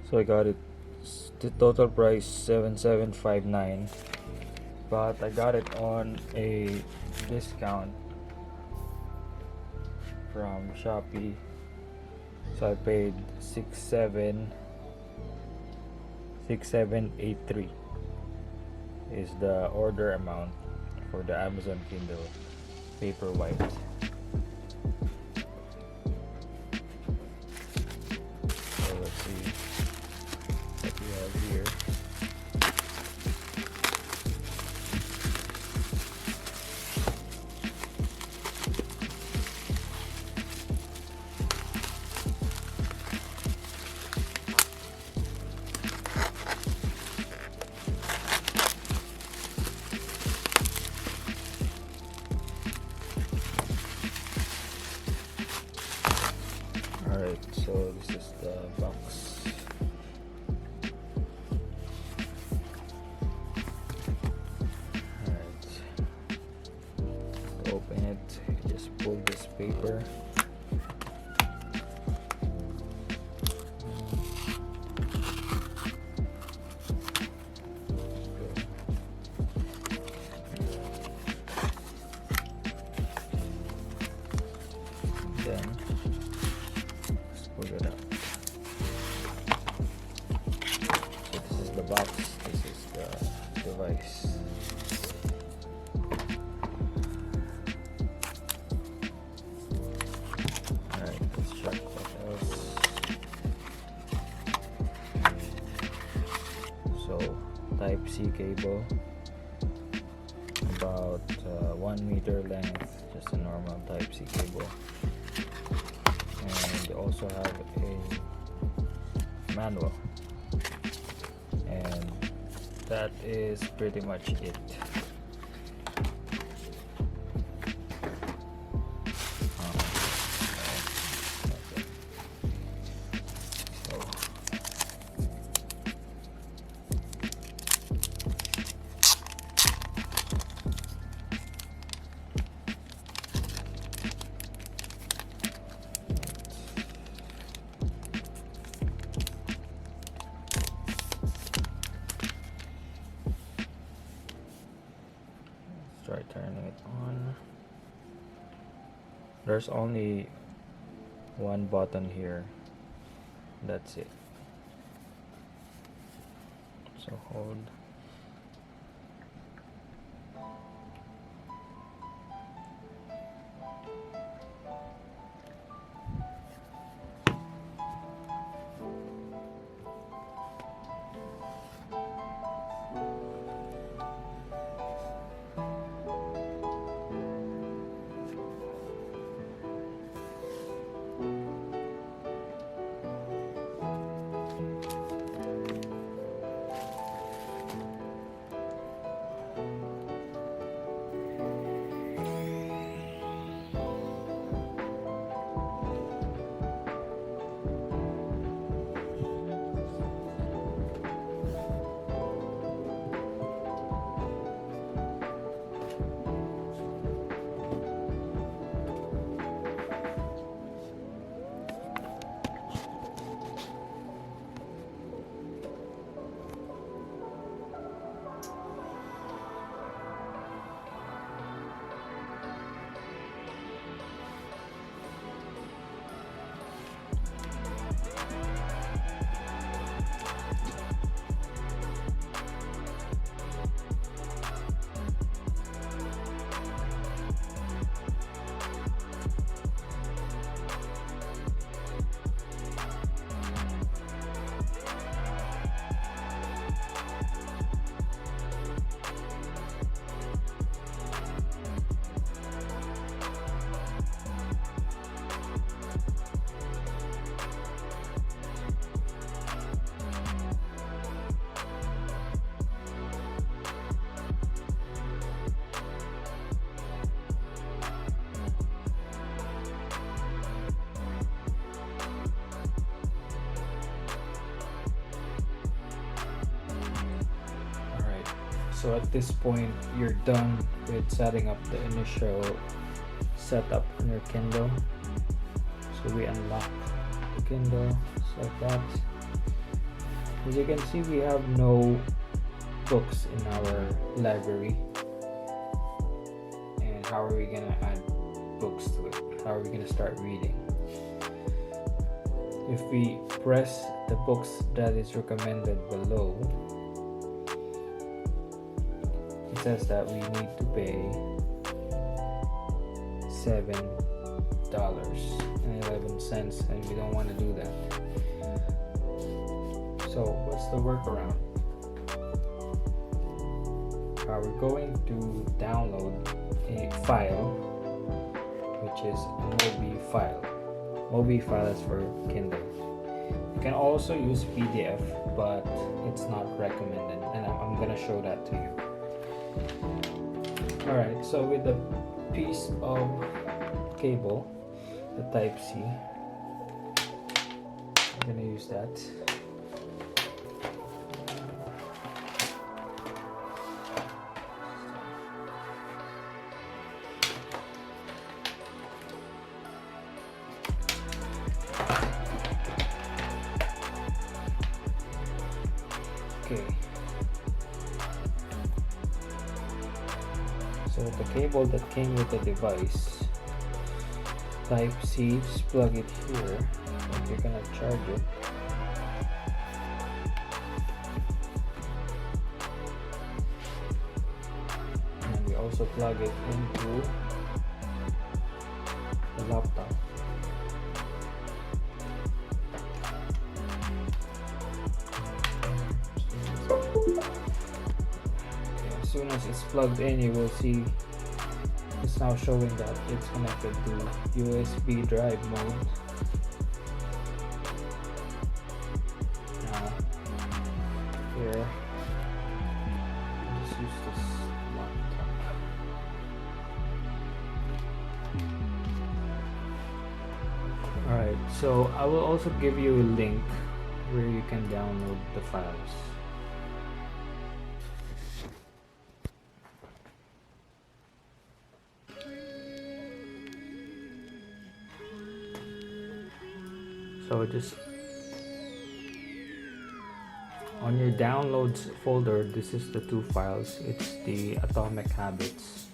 So I got it, the total price 7759, but I got it on a discount from Shopee, so I paid 6783 is the order amount for the Amazon Kindle paperwhite. So let's see what we have here. Alright, so this is the box. Alright, to open it, just pull this paper. Then pull it out. So this is the box, this is the device. Alright, let's check what else. So Type-C cable, about 1 meter length, just a normal Type-C cable. And you also have a manual, and that is pretty much it. So try turning it on. There's only one button here, that's it. So hold. So at this point, you're done with setting up the initial setup on your Kindle. So we unlock the Kindle just like that. As you can see, we have no books in our library. And how are we gonna add books to it? How are we gonna start reading? If we press the books that is recommended below, it says that we need to pay $7.11, and we don't want to do that. So what's the workaround? We're going to download a file, which is a mobi file. Mobi file is for Kindle. You can also use PDF, but it's not recommended, and I'm gonna show that to you. Alright, so with the piece of cable, the type C, I'm gonna use that. Okay, so the cable that came with the device, type C, just plug it here and you're gonna charge it. And we also plug it into the laptop. As soon as it's plugged in, you will see it's now showing that it's connected to USB drive mode. Now here, let's use this laptop. Alright, so I will also give you a link where you can download the files. So just on your downloads folder, this is the two files. It's the Atomic Habits.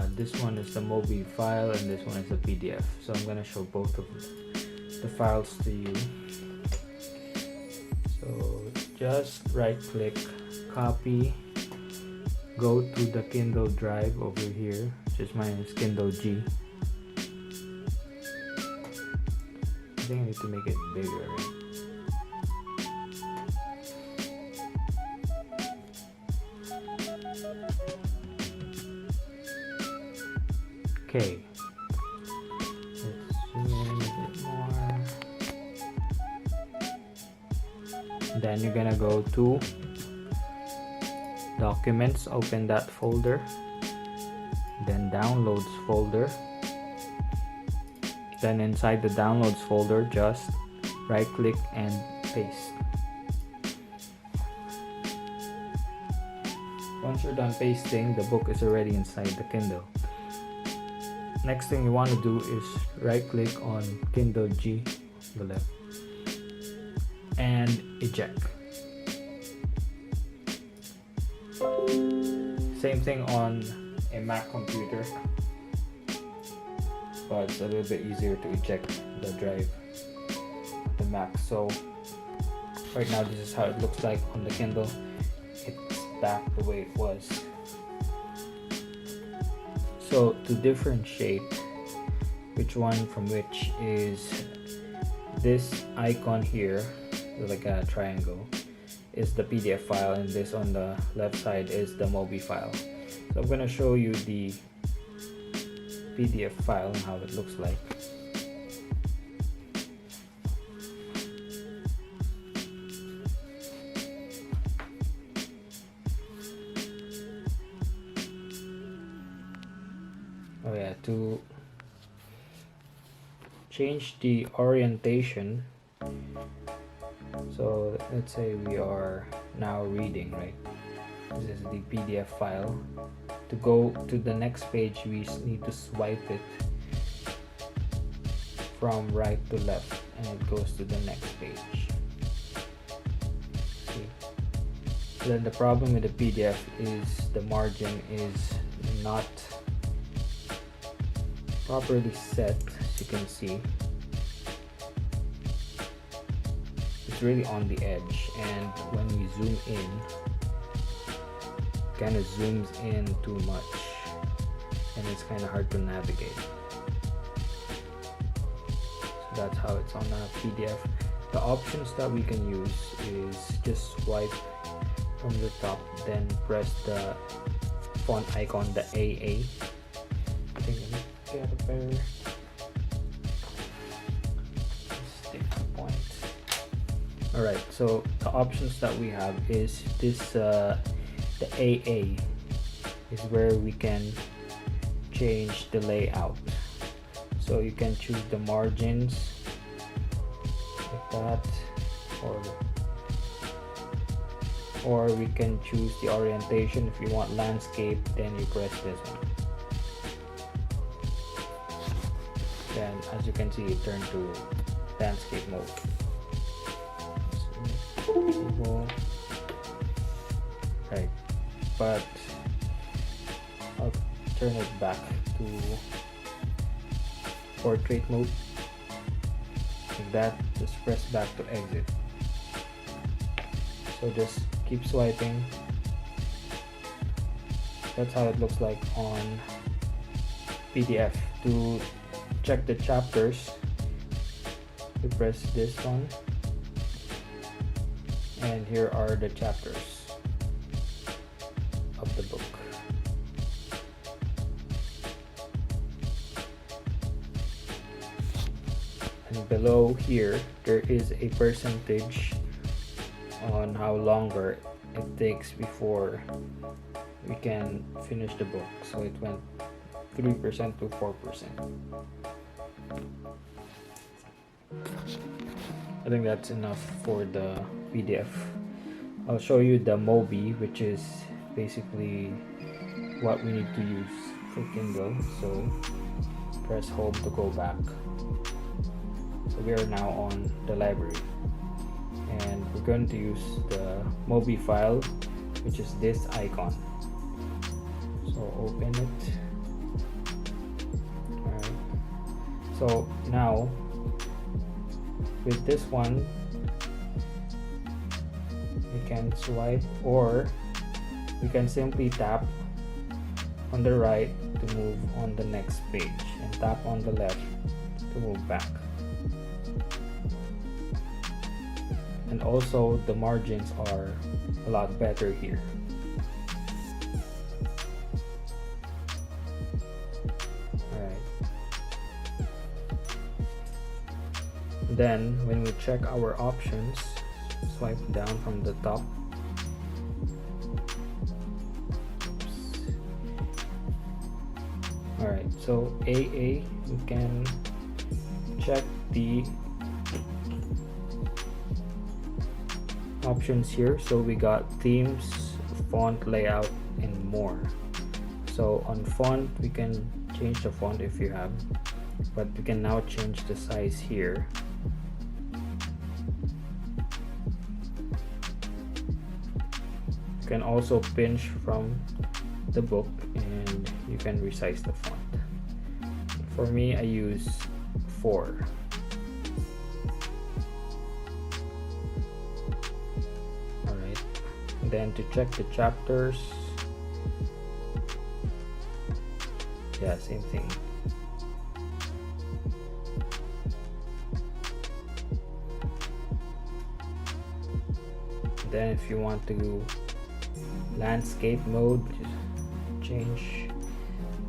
This one is the mobi file and this one is the PDF. So I'm gonna show both of the files to you. So just right click, copy, go to the Kindle drive over here, which is mine is Kindle G. I think I need to make it bigger, right? Okay. Let's zoom in a bit more. Then you're gonna go to Documents, open that folder. Then Downloads folder. Then inside the Downloads folder, just right click and paste. Once you're done pasting, the book is already inside the Kindle. Next thing you want to do is right click on Kindle G on the left and eject. Same thing on a Mac computer, but it's a little bit easier to eject the drive of the Mac. So right now this is how it looks like on the Kindle. It's back the way it was. So to differentiate which one from which is this icon here, like a triangle, is the PDF file, and this on the left side is the mobi file. So I'm going to show you the PDF file and how it looks like. Oh yeah, to change the orientation, so let's say we are now reading, right? This is the PDF file. To go to the next page, we need to swipe it from right to left, and it goes to the next page. Then the problem with the PDF is the margin is not properly set, as you can see. It's really on the edge, and when we zoom in, kind of zooms in too much, and it's kind of hard to navigate. So that's how it's on a PDF. The options that we can use is just swipe from the top, then press the font icon, the AA. I think let me get a better stick point. Alright, so the options that we have is this, the AA is where we can change the layout. So you can choose the margins like that, or we can choose the orientation. If you want landscape, then you press this one. Then as you can see, it turned to landscape mode. Right, but I'll turn it back to portrait mode. Like that, just press back to exit. So just keep swiping. That's how it looks like on PDF. To check the chapters, you press this one, and here are the chapters of the book. And below here, there is a percentage on how longer it takes before we can finish the book. So it went 3% to 4%. I think that's enough for the PDF. I'll show you the mobi, which is basically what we need to use for Kindle. So press home to go back. So we are now on the library, and we're going to use the mobi file, which is this icon. So open it. Alright. So now with this one, we can swipe, or we can simply tap on the right to move on the next page, and tap on the left to move back. And also the margins are a lot better here. Alright. Then when we check our options, swipe down from the top. Alright, so AA, we can check the options here. So we got themes, font, layout, and more. So on font, we can change the font if you have, but we can now change the size here. You can also pinch from the book, and you can resize the font. For me, I use 4. Alright, then to check the chapters, yeah, same thing. Then if you want to do landscape mode, just change,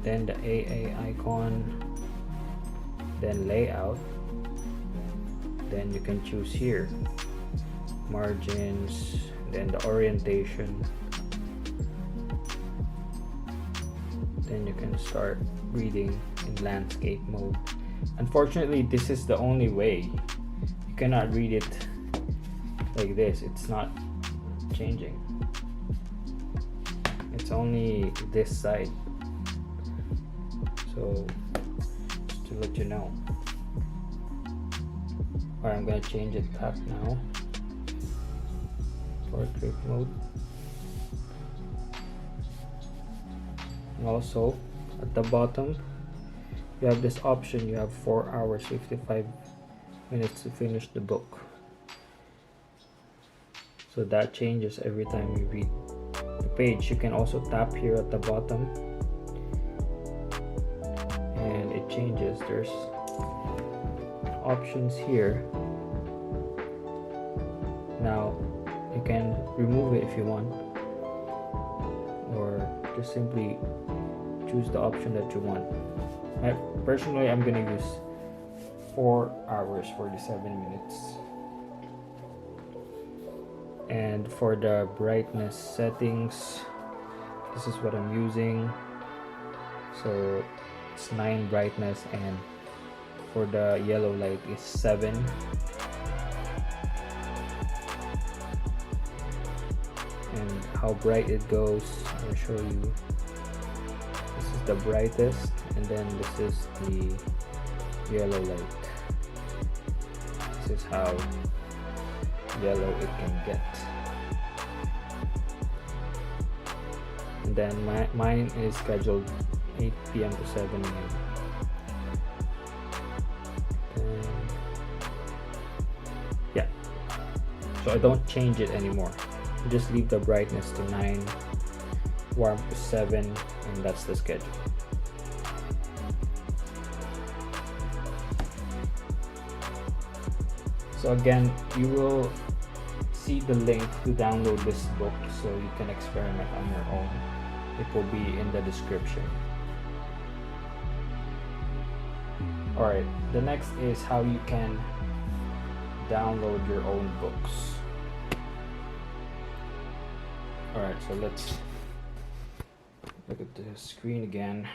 then the AA icon, then layout, then you can choose here margins, then the orientation, then you can start reading in landscape mode. Unfortunately, this is the only way. You cannot read it like this. It's not changing. It's only this side. So just to let you know. Alright, I'm gonna change it back now. Portrait mode. Also, at the bottom, you have this option. You have 4 hours 55 minutes to finish the book. So that changes every time you read the page. You can also tap here at the bottom and it changes. There's options here. Now you can remove it if you want, or just simply choose the option that you want. Personally, I'm gonna use 4 hours 47 minutes. And for the brightness settings, this is what I'm using. So it's 9 brightness, and for the yellow light is 7. And how bright it goes, I'll show you. This is the brightest, and then this is the yellow light. This is how yellow it can get. And then mine is scheduled 8 p.m. to 7 a.m. Yeah, so I don't change it anymore. Just leave the brightness to 9, warm to 7, and that's the schedule. So again, you will see the link to download this book so you can experiment on your own. It will be in the description. Alright, the next is how you can download your own books. Alright, so let's look at the screen again.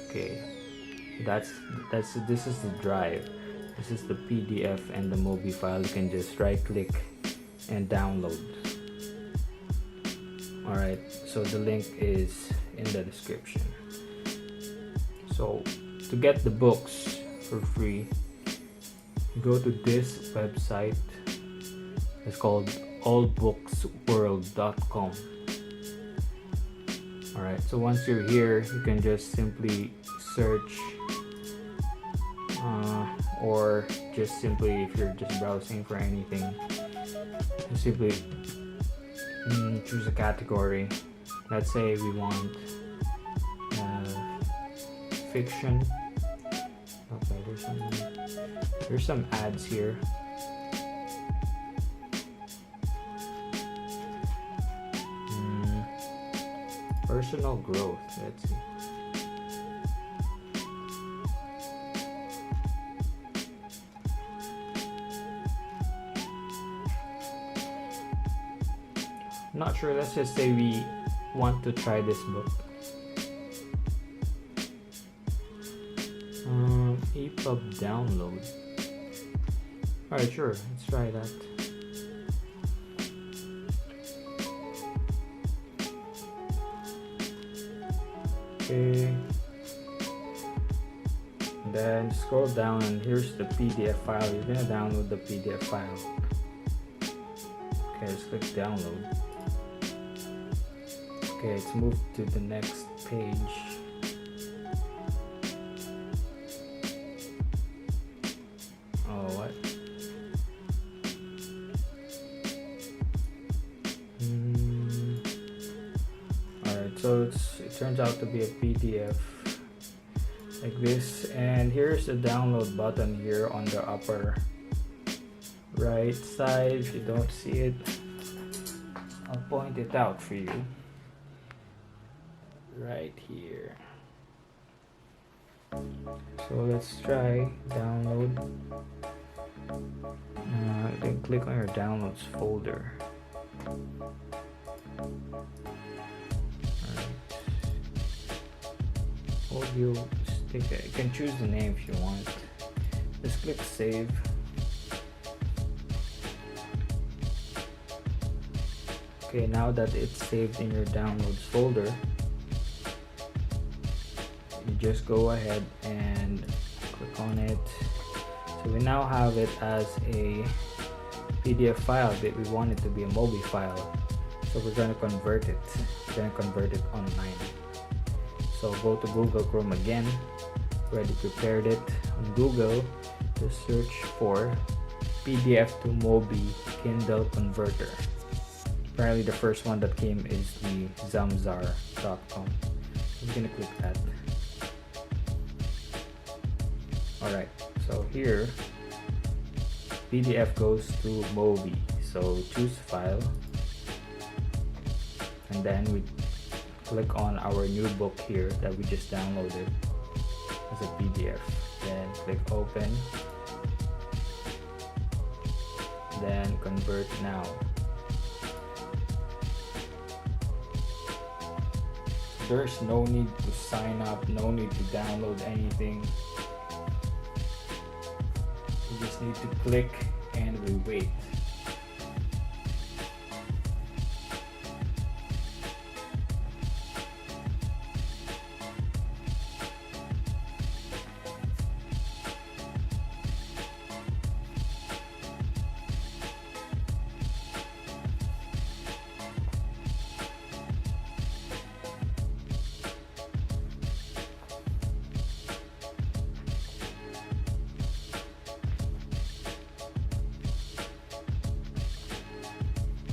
Okay, this is the drive. This is the PDF and the mobi file. You can just right click and download. Alright, so the link is in the description. So to get the books for free, go to this website. It's called allbooksworld.com. Alright, so once you're here, you can just simply search or just simply, if you're just browsing for anything, just simply choose a category. Let's say we want fiction. Okay, there's some ads here. Personal growth, let's see. Not sure, let's just say we want to try this book. EPUB download. Alright, sure, let's try that. Okay. Then scroll down and here's the PDF file. You're gonna download the PDF file. Okay, let's click download. Okay, let's move to the next page. Oh, what? Alright, so it turns out to be a PDF like this, and here's the download button here on the upper right side. If you don't see it, I'll point it out for you. Right here. So let's try download. Then click on your downloads folder. Audio sticker. You can choose the name if you want. Just click save. Okay, now that it's saved in your downloads folder, you just go ahead and click on it. So we now have it as a PDF file, but we want it to be a mobi file. So we're going to convert it. We're going to convert it online. So go to Google Chrome again. Already prepared it on Google. Just search for PDF to mobi Kindle converter. Apparently the first one that came is the zamzar.com. I'm gonna click that. Alright, so here PDF goes to mobi. So choose file, and then we click on our new book here that we just downloaded as a PDF. Then click open, then convert now. There's no need to sign up, no need to download anything. You just need to click and we wait.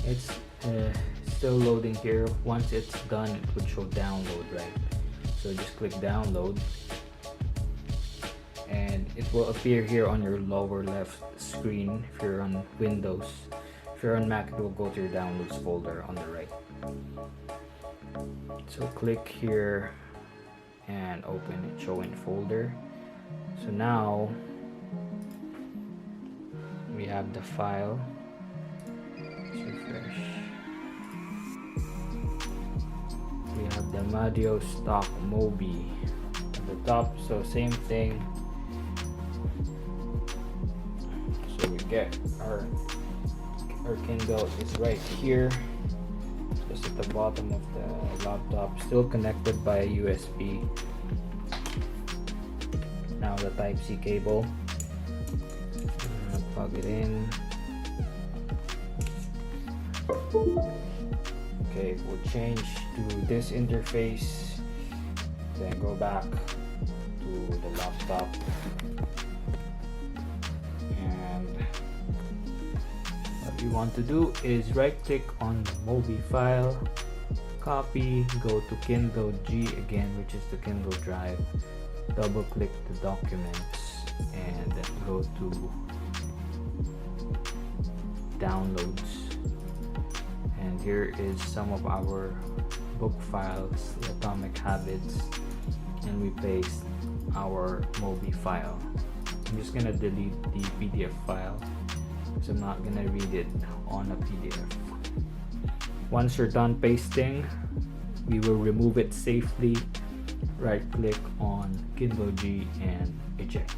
It's still loading here. Once it's done, it would show download, right? So just click download and it will appear here on your lower left screen if you're on Windows. If you're on Mac, it will go to your downloads folder on the right. So click here and open it, show in folder. So now we have the file. Refresh. We have the Madio stock mobi at the top, so same thing. So we get our Kindle is right here, just at the bottom of the laptop, still connected by USB. Now the Type-C cable, plug it in. Okay, we'll change to this interface, then go back to the laptop, and what you want to do is right click on the mobi file, copy, go to Kindle G again, which is the Kindle drive, double click the documents and then go to downloads. And here is some of our book files, the Atomic Habits, and we paste our mobi file. I'm just gonna delete the PDF file because I'm not gonna read it on a PDF. Once you're done pasting, we will remove it safely. Right click on Kindle G and eject.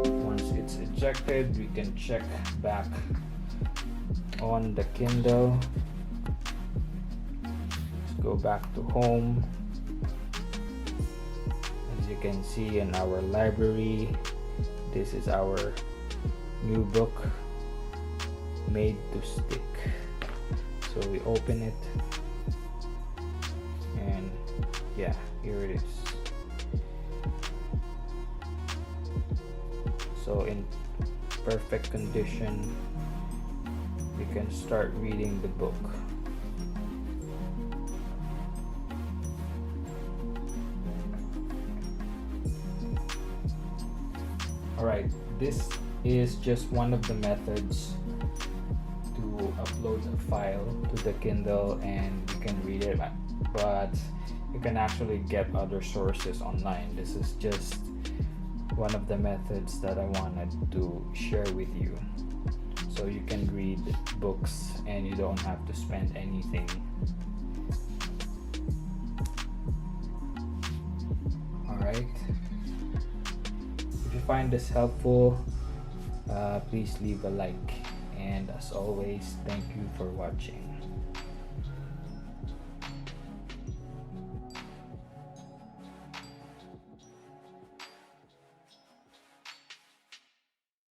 Once it's ejected, we can check back on the Kindle. Let's go back to home. As you can see in our library, this is our new book, Made to Stick. So we open it and yeah, here it is. So in perfect condition, we can start reading the book. Alright, this is just one of the methods to upload a file to the Kindle and you can read it, but you can actually get other sources online. This is just one of the methods that I wanted to share with you. So you can read books and you don't have to spend anything. Alright. If you find this helpful, please leave a like. And as always, thank you for watching.